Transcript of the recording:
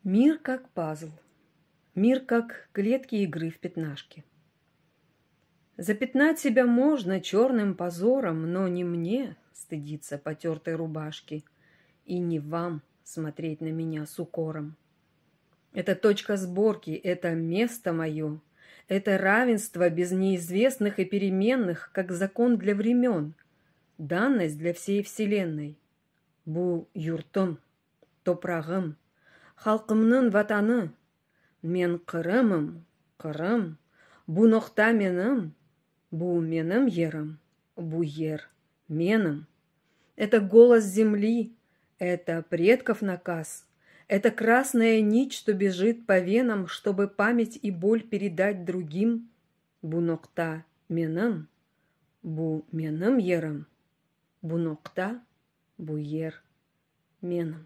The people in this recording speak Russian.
Мир как пазл, мир как клетки игры в пятнашки. Запятнать себя можно черным позором, но не мне стыдиться потертой рубашки и не вам смотреть на меня с укором. Это точка сборки, это место мое, это равенство без неизвестных и переменных, как закон для времен, данность для всей вселенной. Бу юртым, топрағым, халқымның ватаны, мен Қырымым, Қырым, бу ноқта менім, бу менім ерім, бу ер менім. Это голос земли, это предков наказ, это красная нить, что бежит по венам, чтобы память и боль передать другим. Бу ноқта менім, бу менім ерім, бу ноқта, бу ер менім.